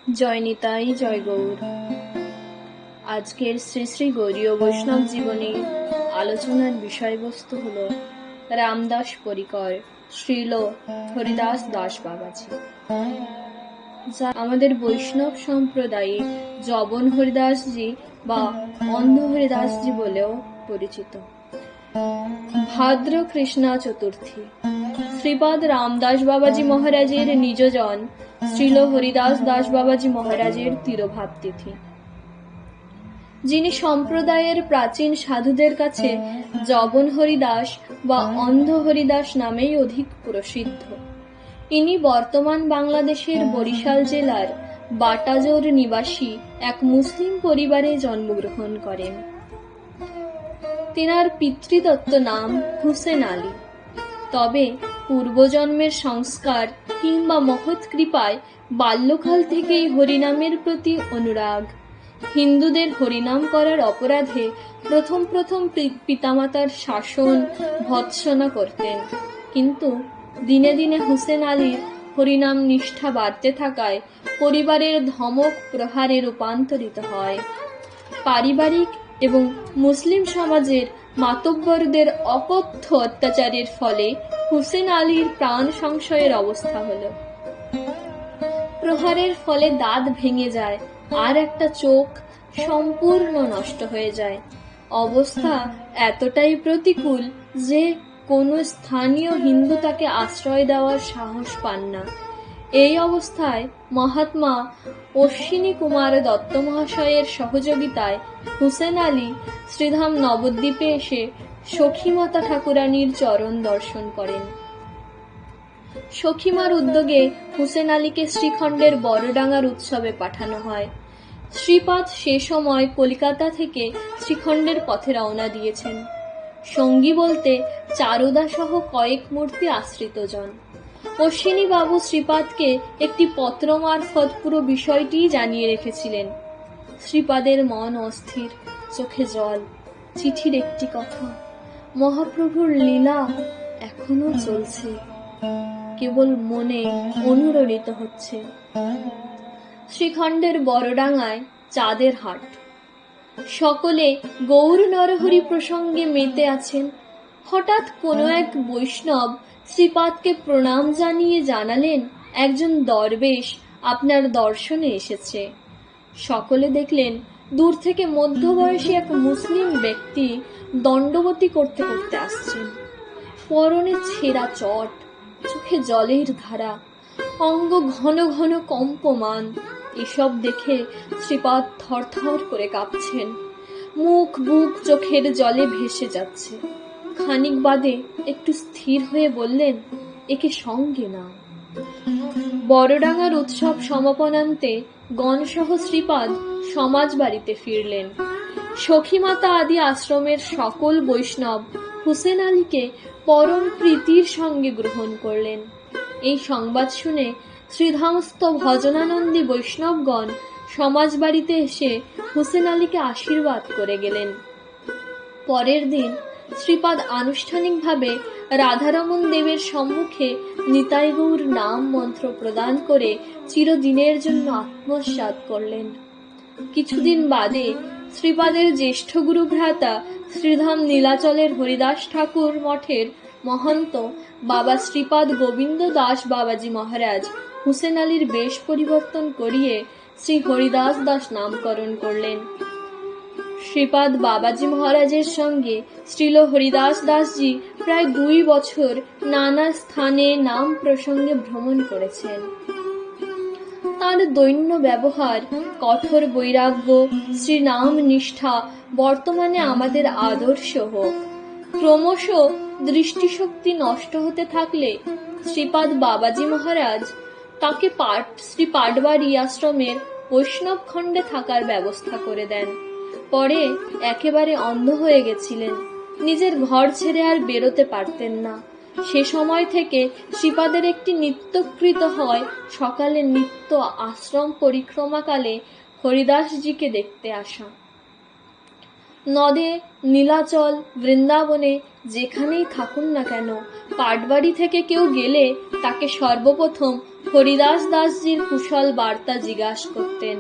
জয় নিতাই, জয় গৌর। আজকের শ্রী শ্রী গৌরীয় বৈষ্ণব জীবনী আলোচনার বিষয়বস্তু হল রামদাস পরিকর শ্রীল হরিদাস দাস বাবাজি, যা আমাদের বৈষ্ণব সম্প্রদায়ে জবন হরিদাসজি বা অন্ধ হরিদাসজি বলেও পরিচিত। ভাদ্র কৃষ্ণা চতুর্থী শ্রীপাদ রামদাস বাবাজি মহারাজের নিজজন শ্রীল হরিদাস দাস বাবাজি মহারাজের তিরোভাব তিথি। যিনি সম্প্রদায়ের প্রাচীন সাধুদের কাছে জবন হরিদাস বা অন্ধ হরিদাস নামেই অধিক প্রসিদ্ধ। ইনি বর্তমান বাংলাদেশের বরিশাল জেলার বাটাজোর নিবাসী এক মুসলিম পরিবারে জন্মগ্রহণ করেন। তিনার পিতৃদত্ত নাম হুসেন আলী। তবে পূর্বজন্মের সংস্কার কিংবা মহৎ কৃপায় বাল্যকাল থেকেই হরিনামের প্রতি অনুরাগ। হিন্দুদের হরিনাম করার অপরাধে প্রথম পিতামাতার শাসন ভৎসনা করতেন, কিন্তু দিনে দিনে হুসেন আলীর হরিনাম নিষ্ঠা বাড়তে থাকায় পরিবারের ধমক প্রহারে রূপান্তরিত হয়। পারিবারিক এবং মুসলিম সমাজের মাতব্বরদের অকথ্য অত্যাচারের ফলে হুসেন আলীর প্রাণ সংশয়ের অবস্থা হল। প্রহারের ফলে দাঁত ভেঙে যায় আর একটা চোখ সম্পূর্ণ নষ্ট হয়ে যায়। অবস্থা এতটাই প্রতিকূল যে কোনো স্থানীয় হিন্দু তাকে আশ্রয় দেওয়ার সাহস পান না। এই অবস্থায় মহাত্মা অশ্বিনী কুমার দত্ত মহাশয়ের সহযোগিতায় হুসেন আলী শ্রীধাম নবদ্বীপে এসে সখীমাতা ঠাকুরানীর চরণ দর্শন করেন। সখীমার উদ্যোগে হুসেন আলীকে শ্রীখণ্ডের বড়ডাঙ্গার উৎসবে পাঠানো হয়। শ্রীপাদ সে সময় কলিকাতা থেকে শ্রীখণ্ডের পথে রওনা দিয়েছেন। সঙ্গী বলতে চারুদা সহ কয়েক মূর্তি আশ্রিতজন। অশ্বিনী বাবু শ্রীপাদকে একটি পত্র মারফত পুরো বিষয়টি জানিয়ে রেখেছিলেন। শ্রীপাদের মন অস্থির, চোখে জল। চিঠির একটি কথা, মহাপ্রভুর লীলা এখনো চলছে, কেবল মনে অনুরণিত হচ্ছে। শ্রীখণ্ডের বড়ডাঙ্গায় চাঁদের হাট। সকলে গৌর নরহরি প্রসঙ্গে মেতে আছেন। হঠাৎ কোনো এক বৈষ্ণব শ্রীপাদকে প্রণাম জানিয়ে জানালেন, একজন দরবেশ আপনার দর্শনে এসেছে। সকলে দেখলেন দূর থেকে মধ্যবয়সী এক মুসলিম ব্যক্তি দণ্ডবতী করতে করতে আসছেন। পরনে ছেঁড়া চট, চোখে জলের ধারা, অঙ্গ ঘন ঘন কম্পমান। এসব দেখে শ্রীপাদ থরথর করে কাঁপছেন। মুখ বুক চোখের জলে ভেসে যাচ্ছে। খানিক বাদে একটু স্থির হয়ে বললেন, একে সঙ্গে নাও। বড়ডাঙ্গার উৎসব সমাপনান্তে গণসহ শ্রীপাদ সমাজ বাড়িতে ফিরলেন। সখীমাতা আদি আশ্রমের সকল বৈষ্ণব হুসেন আলীকে পরম প্রীতির সঙ্গে গ্রহণ করলেন। এই সংবাদ শুনে শ্রীধামস্থ ভজনানন্দী বৈষ্ণবগণ সমাজ বাড়িতে এসে হুসেন আলীকে আশীর্বাদ করে গেলেন। পরের দিন শ্রীপাদ আনুষ্ঠানিকভাবে রাধারমণ দেবের সম্মুখে নিতাই গৌর নাম মন্ত্র প্রদান করে চিরদিনের জন্য আত্মসাৎ করলেন। কিছুদিন বাদে শ্রীপাদের জ্যেষ্ঠ গুরু ভ্রাতা শ্রীধাম নীলাচলের হরিদাস ঠাকুর মঠের মহন্ত বাবা শ্রীপাদ গোবিন্দ দাস বাবাজি মহারাজ হুসেন আলীর বেশ পরিবর্তন করিয়ে শ্রী হরিদাস দাস নামকরণ করলেন। শ্রীপাদ বাবাজি মহারাজের সঙ্গে শ্রীল হরিদাস দাসজি প্রায় 2 বছর নানা স্থানে নাম প্রসঙ্গে ভ্রমণ করেছেন। তাঁর দৈন্য ব্যবহার, কঠোর বৈরাগ্য, শ্রীনাম নিষ্ঠা বর্তমানে আমাদের আদর্শ হোক। ক্রমশ দৃষ্টিশক্তি নষ্ট হতে থাকলে শ্রীপাদ বাবাজি মহারাজ তাকে শ্রী পাটবাড়ি আশ্রমের বৈষ্ণব খণ্ডে থাকার ব্যবস্থা করে দেন। পরে একেবারে অন্ধ হয়ে গেছিলেন, নিজের ঘর ছেড়ে আর বেরোতে পারতেন না। সে সময় থেকে শ্রীপাদের একটি নিত্যকৃত হয় সকালে নিত্য আশ্রম পরিক্রমাকালে হরিদাসজিকে দেখতে আসা। নদে, নীলাচল, বৃন্দাবনে যেখানেই থাকুন না কেন, পাটবাড়ি থেকে কেউ গেলে তাকে সর্বপ্রথম হরিদাস দাসজির কুশল বার্তা জিজ্ঞাসা করতেন।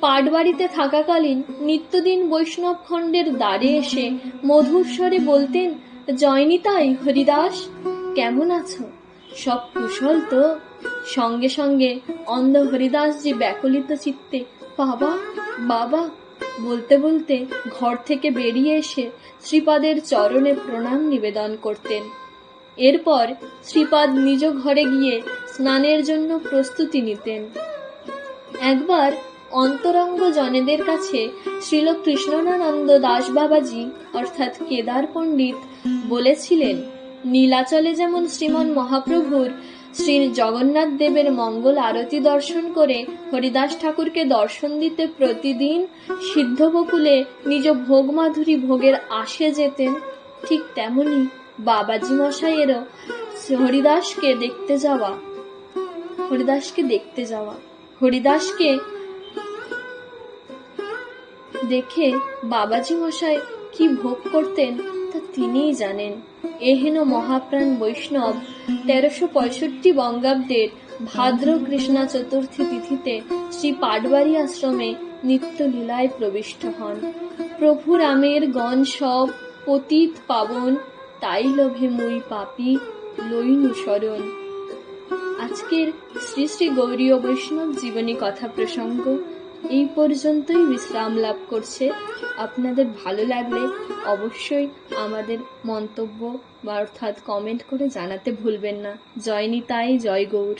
পাটবাড়িতে থাকাকালীন নিত্যদিন বৈষ্ণব খণ্ডের দ্বারে এসে মধুর স্বরে বলতেন, জয়নিতাই হরিদাস, কেমন আছো, সব কুশল তো? সঙ্গে সঙ্গে অন্ধ হরিদাসজি ব্যাকুলিত চিত্তে বাবা বাবা বলতে বলতে ঘর থেকে বেরিয়ে এসে শ্রীপাদের চরণে প্রণাম নিবেদন করতেন। এরপর শ্রীপাদ নিজ ঘরে গিয়ে স্নানের জন্য প্রস্তুতি নিতেন। একবার অন্তরঙ্গ জনেদের কাছে শ্রীল কৃষ্ণানন্দ দাস বাবাজি অর্থাৎ কেদার পণ্ডিত বলেছিলেন, নীলাচলে যেমন শ্রীমন মহাপ্রভুর শ্রী জগন্নাথ দেবের মঙ্গল আরতি দর্শন করে হরিদাস ঠাকুরকে দর্শন দিতে প্রতিদিন সিদ্ধবকুলে নিজ ভোগ মাধুরী ভোগের আশে যেতেন, ঠিক তেমনি বাবাজি মশাইয়েরও হরিদাসকে দেখতে হরিদাসকে দেখে বাবাজি মশাই কি ভোগ করতেন তা তিনিই জানেন। এহেন মহাপ্রাণ বৈষ্ণব 1365 বঙ্গাব্দের ভাদ্র কৃষ্ণা চতুর্থী তিথিতে শ্রী পাটবাড়ি আশ্রমে নিত্য লীলায় প্রবিষ্ট হন। প্রভু রামের গণ সব পতিত পাবন, তাই লোভে মুই পাপী লইনু শরণ। আজকের শ্রী শ্রী গৌরীয় বৈষ্ণব জীবনী কথা প্রসঙ্গ এই পর্যন্তই বিশ্রাম লাভ করছে। আপনাদের ভালো লাগলে অবশ্যই আমাদের মন্তব্য অর্থাৎ কমেন্ট করে জানাতে ভুলবেন না। জয় নিতাই, জয় গৌর।